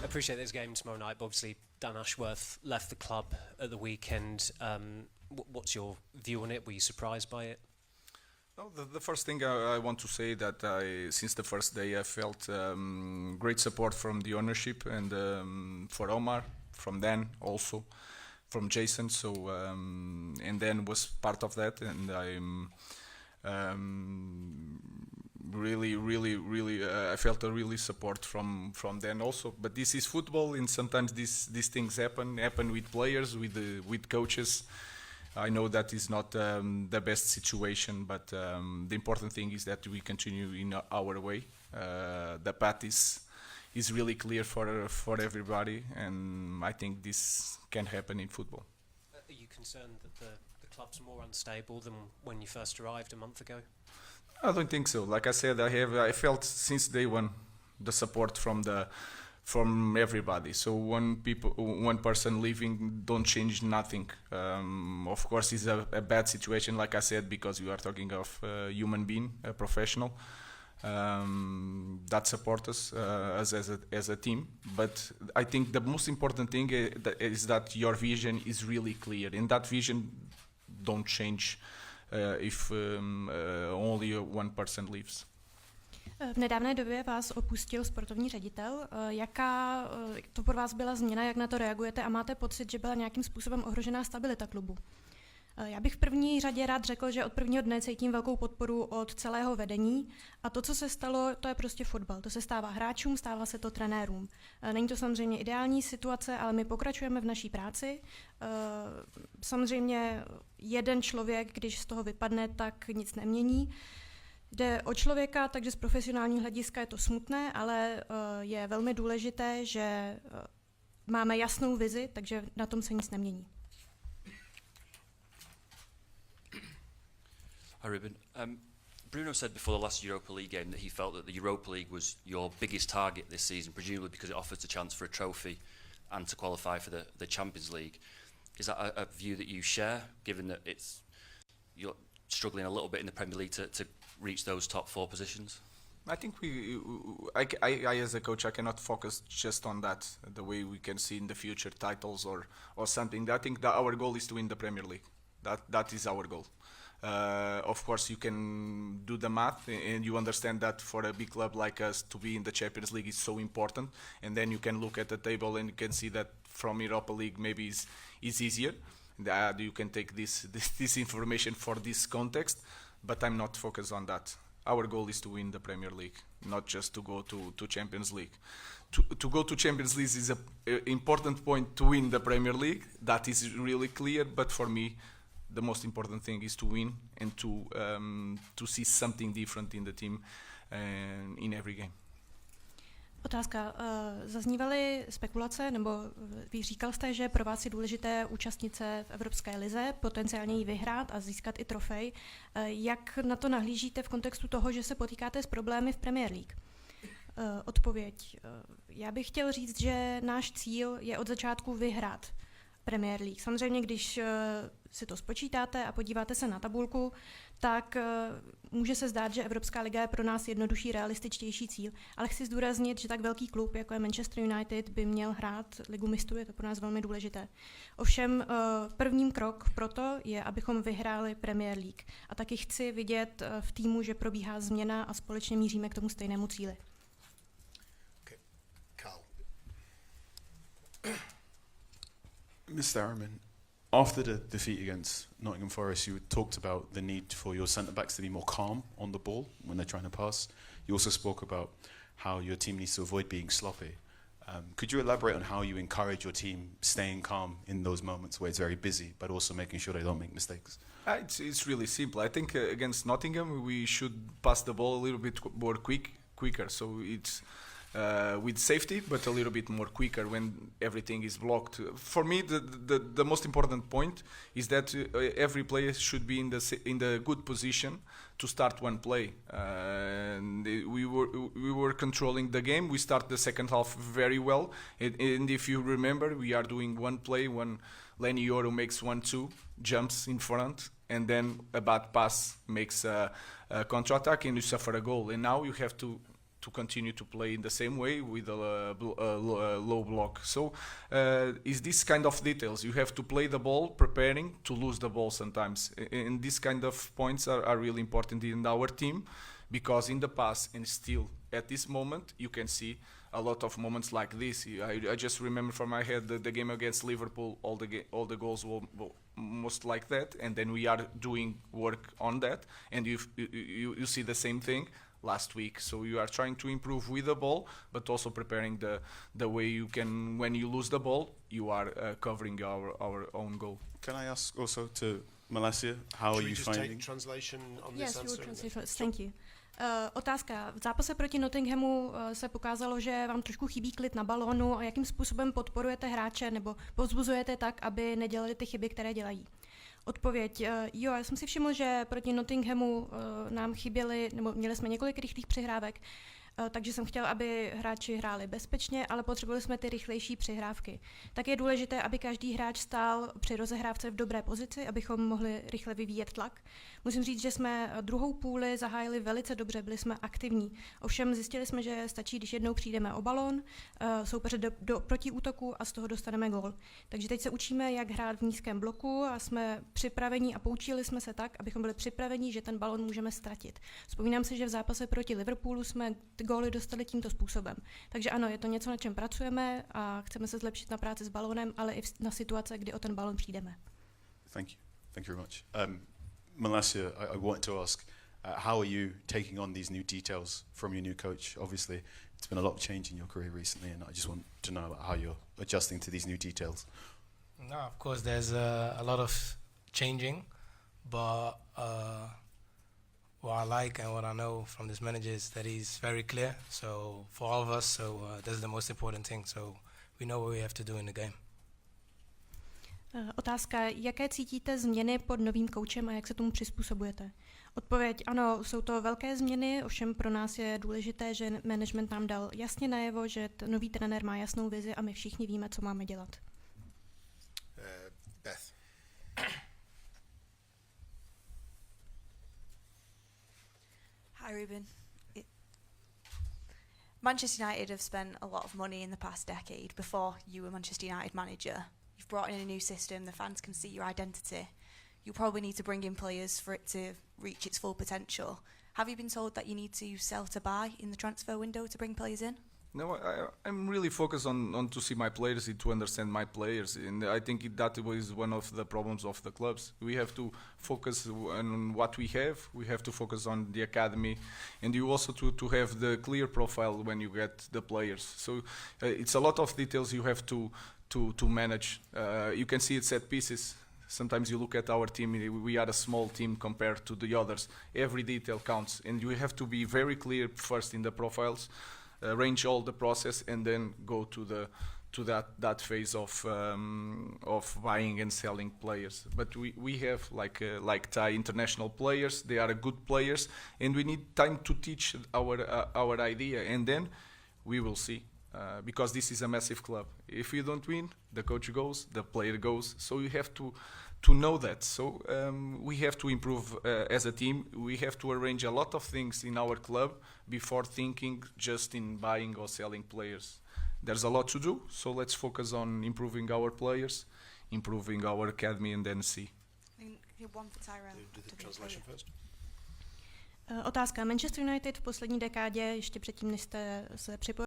appreciate there's a game tomorrow night, but obviously Dan Ashworth left the club at the weekend. What's your view on it? Were you surprised by it? No, the first thing I want to say that since the first day I felt great support from the ownership and for Omar, from Dan also, from Jason. So and Dan was part of that, and I'm really I felt a really support from Dan also. But this is football, and sometimes these things happen with players, with coaches. I know that is not the best situation, but the important thing is that we continue in our way. The path is really clear for everybody, and I think this can happen in football. Are you concerned that the club's more unstable than when you first arrived a month ago? I don't think so. Like I said, I felt since day one the support from everybody. So one person leaving don't change nothing. Of course, it's a bad situation, like I said, because you are talking of a human being, a professional that support us as a team. But I think the most important thing is that your vision is really clear, and that vision don't change if only one person leaves. V nedávné době vás opustil sportovní ředitel. Jaká to pro vás byla změna, jak na to reagujete a máte pocit, že byla nějakým způsobem ohrožená stabilita klubu? Já bych v první řadě rád řekl, že od prvního dne cítím velkou podporu od celého vedení a to, co se stalo, to je prostě fotbal. To se stává hráčům, stává se to trenérům. Není to samozřejmě ideální situace, ale my pokračujeme v naší práci. Samozřejmě jeden člověk, když z toho vypadne, tak nic nemění. Jde o člověka, takže z profesionálního hlediska je to smutné, ale je velmi důležité, že máme jasnou vizi, takže na tom se nic nemění. Hi Ruben. Bruno said before the last Europa League game that he felt that the Europa League was your biggest target this season, presumably because it offers a chance for a trophy and to qualify for the Champions League. Is that a view that you share, given that you're struggling a little bit in the Premier League to reach those top 4 positions? I think I as a coach, I cannot focus just on that, the way we can see in the future titles or something. I think that our goal is to win the Premier League. That is our goal. Of course, you can do the math and you understand that for a big club like us to be in the Champions League is so important. And then you can look at the table and you can see that from Europa League maybe is easier. You can take this information for this context, but I'm not focused on that. Our goal is to win the Premier League, not just to go to Champions League. To go to Champions League is an important point to win the Premier League. That is really clear, but for me, the most important thing is to win and to see something different in the team and in every game. Otázka. Zaznívaly spekulace, nebo vy říkal jste, že pro vás je důležité účastnit se v Evropské lize, potenciálně ji vyhrát a získat i trofej. Jak na to nahlížíte v kontextu toho, že se potýkáte s problémy v Premier League? Odpověď. Já bych chtěl říct, že náš cíl je od začátku vyhrát Premier League. Samozřejmě, když si to spočítáte a podíváte se na tabulku, tak může se zdát, že Evropská liga je pro nás jednodušší, realističtější cíl, ale chci zdůraznit, že tak velký klub, jako je Manchester United, by měl hrát Ligu mistrů, je to pro nás velmi důležité. Ovšem prvním krok proto je, abychom vyhráli Premier League. A taky chci vidět v týmu, že probíhá změna a společně míříme k tomu stejnému cíli. Okay. Carl. Mr. Arman, after the defeat against Nottingham Forest, you talked about the need for your centre-backs to be more calm on the ball when they're trying to pass. You also spoke about how your team needs to avoid being sloppy. Could you elaborate on how you encourage your team staying calm in those moments where it's very busy, but also making sure they don't make mistakes? It's really simple. I think against Nottingham, we should pass the ball a little bit more quicker. So it's with safety, but a little bit more quicker when everything is blocked. For me, the most important point is that every player should be in the good position to start one play. And we were controlling the game. We start the second half very well. And if you remember, we are doing one play when Lenny Yoro makes 1-2, jumps in front, and then a bad pass makes a counter-attack and you suffer a goal. And now you have to to continue to play in the same way with a low block. So is this kind of details. You have to play the ball preparing to lose the ball sometimes. And these kind of points are really important in our team, because in the past and still at this moment you can see a lot of moments like this. I just remember from my head the game against Liverpool, all the goals were most like that, and then we are doing work on that, and you see the same thing last week. So you are trying to improve with the ball, but also preparing the way you can, when you lose the ball, you are covering our own goal. Can I ask also to Malacia, how are you Should we just finding? take translation on Yes, this you will answer? translate first. Thank you. Otázka. V zápase proti Nottinghamu se pokázalo, že vám trošku chybí klid na balónu, a jakým způsobem podporujete hráče nebo povzbuzujete tak, aby nedělali ty chyby, které dělají. Odpověď. Jo, já jsem si všiml, že proti Nottinghamu nám chyběly, nebo měli jsme několik rychlých přihrávek, takže jsem chtěl, aby hráči hráli bezpečně, ale potřebovali jsme ty rychlejší přihrávky. Tak je důležité, aby každý hráč stál při rozehrávce v dobré pozici, abychom mohli rychle vyvíjet tlak. Musím říct, že jsme druhou půli zahájili velice dobře, byli jsme aktivní. Ovšem zjistili jsme, že stačí, když jednou přijdeme o balón, soupeře do protiútoku a z toho dostaneme gól. Takže teď se učíme, jak hrát v nízkém bloku a jsme připraveni a poučili jsme se tak, abychom byli připraveni, že ten balón můžeme ztratit. Vzpomínám si, že v zápase proti Liverpoolu jsme ty góly dostali tímto způsobem. Takže ano, je to něco, na čem pracujeme a chceme se zlepšit na práci s balónem, ale i na situace, kdy o ten balón přijdeme. Thank you very much. Malacia, I wanted to ask, how are you taking on these new details from your new coach? Obviously, it's been a lot of change in your career recently, and I just want to know how you're adjusting to these new details. No, of course, there's a lot of changing, but what I like and what I know from this manager is that he's very clear. So for all of us, that's the most important thing. So we know what we have to do in the game. Otázka, jaké cítíte změny pod novým koučem a jak se tomu přizpůsobujete? Odpověď, ano, jsou to velké změny, ovšem pro nás je důležité, že management nám dal jasně najevo, že nový trenér má jasnou vizi a my všichni víme, co máme dělat. Beth. Hi, Ruben. Manchester United have spent a lot of money in the past decade before you were Manchester United manager. You've brought in a new system, the fans can see your identity. You probably need to bring in players for it to reach its full potential. Have you been told that you need to sell to buy in the transfer window to bring players in? No, I'm really focused on to see my players, to understand my players, and I think that is one of the problems of the clubs. We have to focus on what we have. We have to focus on the academy, and you also to have the clear profile when you get the players. So it's a lot of details you have to manage. You can see it set pieces. Sometimes you look at our team, we are a small team compared to the others. Every detail counts, and you have to be very clear first in the profiles, arrange all the process, and then go to that phase of buying and selling players. But we have like Thai international players. They are good players, and we need time to teach our idea, and then we will see. Because this is a massive club. If you don't win, the coach goes, the player goes. So you have to know that. So we have to improve as a team. We have to arrange a lot of things in our club before thinking just in buying or selling players. There's a lot to do, so let's focus on improving our players, improving our academy, and then see. One for Tyrone. Do the translation first. Otázka. Manchester United v poslední dekádě, ještě předtím, než jste se připojili